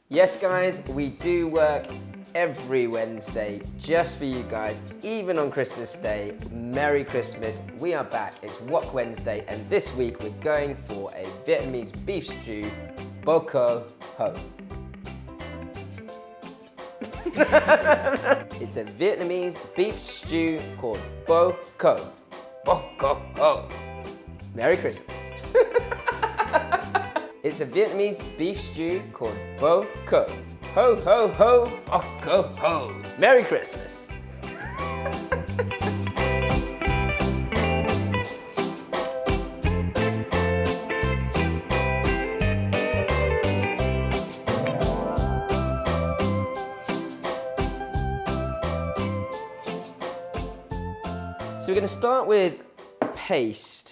Yes guys, we do work every Wednesday just for you guys, even on Christmas Day. Merry Christmas, we are back, it's Wok Wednesday, and this week we're going for a Vietnamese beef stew, bo co ho. It's a Vietnamese beef stew called bo co ho. Merry Christmas. It's a Vietnamese beef stew called bo co. Ho ho ho, bo co ho. Merry Christmas. So we're going to start with paste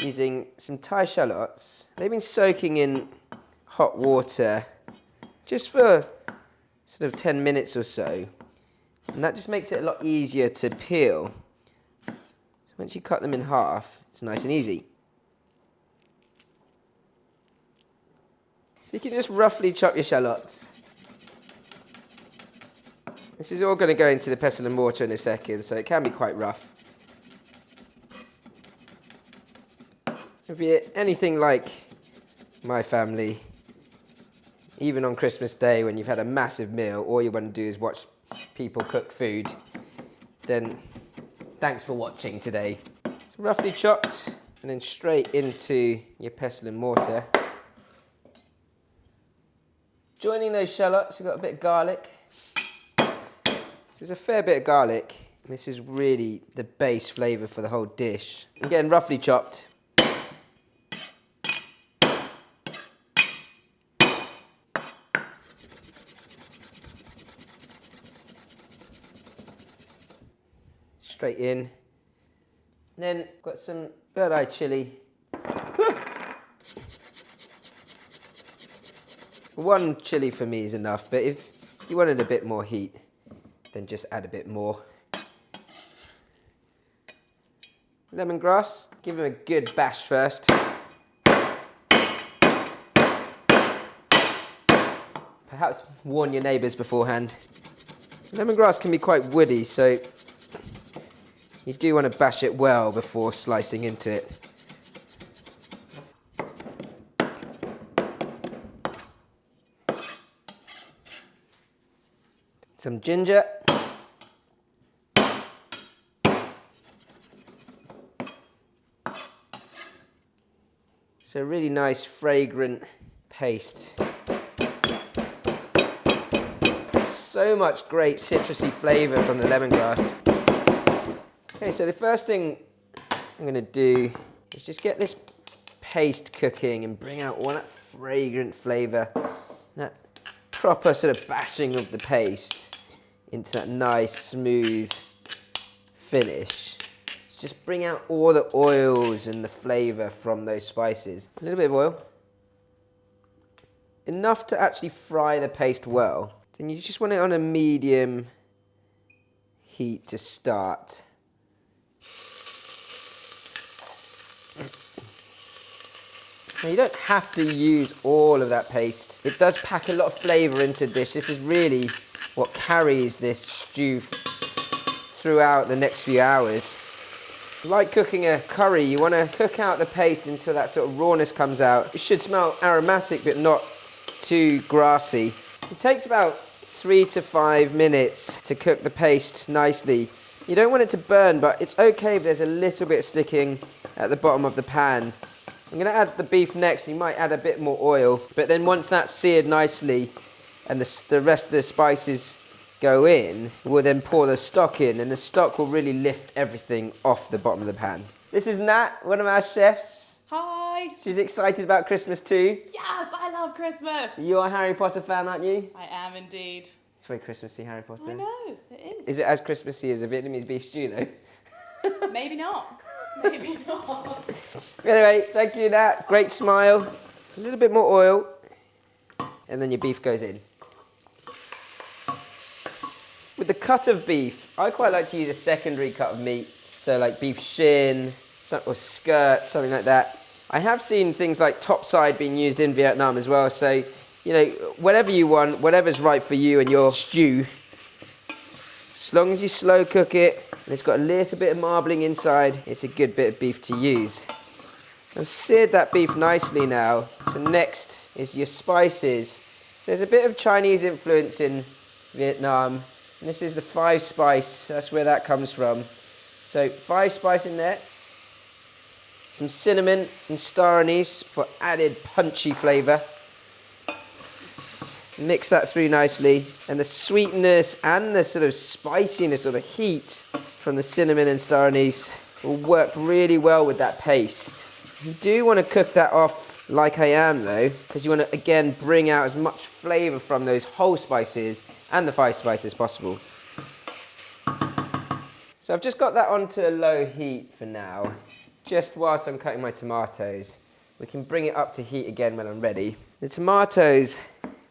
using some Thai shallots. They've been soaking in hot water just for sort of 10 minutes or so. And that just makes it a lot easier to peel. So once you cut them in half, it's nice and easy. So you can just roughly chop your shallots. This is all going to go into the pestle and mortar in a second, so it can be quite rough. If you're anything like my family, even on Christmas Day when you've had a massive meal, all you want to do is watch people cook food, then thanks for watching today. It's roughly chopped and then straight into your pestle and mortar. Joining those shallots, we've got a bit of garlic. This is a fair bit of garlic. This is really the base flavour for the whole dish. Again, roughly chopped. Straight in. And then got some bird-eye chilli. One chilli for me is enough, but if you wanted a bit more heat, then just add a bit more. Lemongrass, give them a good bash first. Perhaps warn your neighbours beforehand. Lemongrass can be quite woody, so you do want to bash it well before slicing into it. Some ginger. So really nice, fragrant paste. So much great citrusy flavour from the lemongrass. Okay, so the first thing I'm going to do is just get this paste cooking and bring out all that fragrant flavour, that proper sort of bashing of the paste into that nice, smooth finish. Just bring out all the oils and the flavour from those spices. A little bit of oil. Enough to actually fry the paste well. Then you just want it on a medium heat to start. Now you don't have to use all of that paste. It does pack a lot of flavour into the dish. This is really what carries this stew throughout the next few hours. Like cooking a curry, you want to cook out the paste until that sort of rawness comes out. It should smell aromatic but not too grassy. It takes about 3 to 5 minutes to cook the paste nicely. You don't want it to burn, but it's okay if there's a little bit sticking at the bottom of the pan. I'm going to add the beef next. You might add a bit more oil, but then once that's seared nicely and the rest of the spices go in, we'll then pour the stock in, and the stock will really lift everything off the bottom of the pan. This is Nat, one of our chefs. Hi! She's excited about Christmas too. Yes, I love Christmas! You're a Harry Potter fan, aren't you? I am indeed. It's very Christmassy, Harry Potter. I know, it is. Is it as Christmassy as a Vietnamese beef stew though? Maybe not. Maybe not. Anyway, thank you Nat. Great smile. A little bit more oil. And then your beef goes in. With the cut of beef, I quite like to use a secondary cut of meat. So like beef shin, or skirt, something like that. I have seen things like topside being used in Vietnam as well. So you know, whatever you want, whatever's right for you and your stew. As long as you slow cook it, and it's got a little bit of marbling inside, it's a good bit of beef to use. I've seared that beef nicely now. So next is your spices. So there's a bit of Chinese influence in Vietnam. And this is the 5 spice, that's where that comes from. So 5 spice in there. Some cinnamon and star anise for added punchy flavour. Mix that through nicely, and the sweetness and the sort of spiciness or the heat from the cinnamon and star anise will work really well with that paste. You do want to cook that off like I am though, because you want to again bring out as much flavour from those whole spices and the 5 spices as possible. So I've just got that onto a low heat for now, just whilst I'm cutting my tomatoes. We can bring it up to heat again when I'm ready. The tomatoes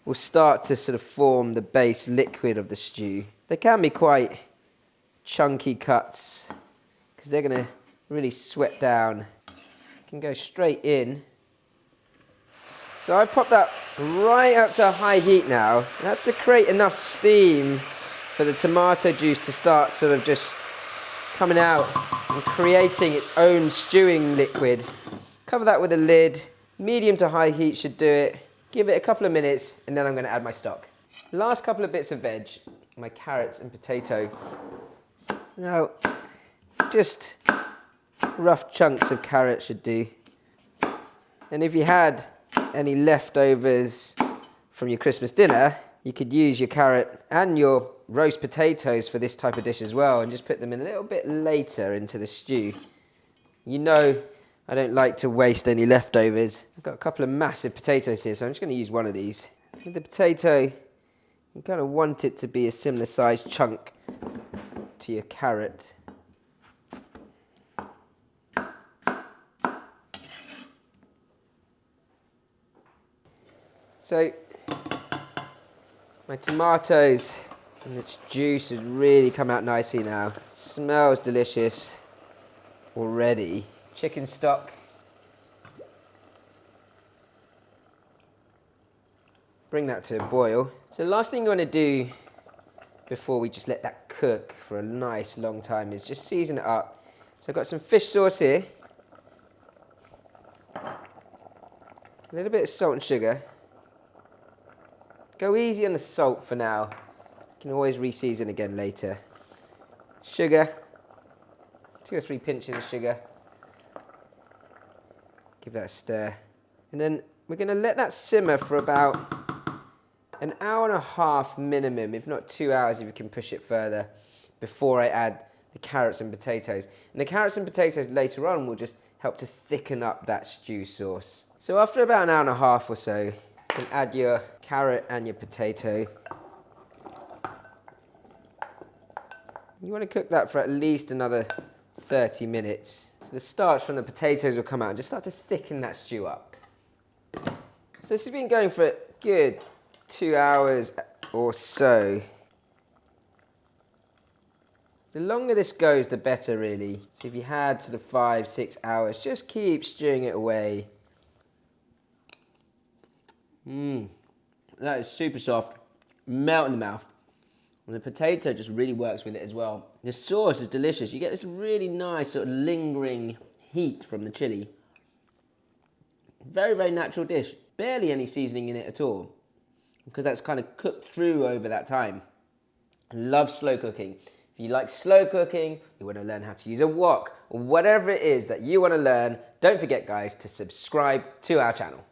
will start to sort of form the base liquid of the stew. They can be quite chunky cuts because they're going to really sweat down. You can go straight in. So I pop that right up to a high heat now. That's to create enough steam for the tomato juice to start sort of just coming out and creating its own stewing liquid. Cover that with a lid. Medium to high heat should do it. Give it a couple of minutes and then I'm going to add my stock. Last couple of bits of veg, my carrots and potato. Now, just rough chunks of carrot should do. And if you had any leftovers from your Christmas dinner, you could use your carrot and your roast potatoes for this type of dish as well and just put them in a little bit later into the stew. You know, I don't like to waste any leftovers. I've got a couple of massive potatoes here, so I'm just going to use one of these. With the potato, you kind of want it to be a similar sized chunk to your carrot. So, my tomatoes and its juice has really come out nicely now. Smells delicious already. Chicken stock. Bring that to a boil. So the last thing you want to do before we just let that cook for a nice long time is just season it up. So I've got some fish sauce here. A little bit of salt and sugar. Go easy on the salt for now. You can always re-season again later. Sugar. 2 or 3 pinches of sugar. Give that a stir. And then we're going to let that simmer for about an hour and a half minimum, if not 2 hours if you can push it further, before I add the carrots and potatoes. And the carrots and potatoes later on will just help to thicken up that stew sauce. So after about an hour and a half or so, you can add your carrot and your potato. You want to cook that for at least another 30 minutes. So the starch from the potatoes will come out and just start to thicken that stew up. So this has been going for a good 2 hours or so. The longer this goes, the better really. So if you had sort of 5-6 hours, just keep stewing it away. That is super soft, melt in the mouth. And the potato just really works with it as well. The sauce is delicious. You get this really nice sort of lingering heat from the chili. Very, very natural dish. Barely any seasoning in it at all, because that's kind of cooked through over that time. I love slow cooking. If you like slow cooking, you want to learn how to use a wok, or whatever it is that you want to learn, don't forget guys to subscribe to our channel.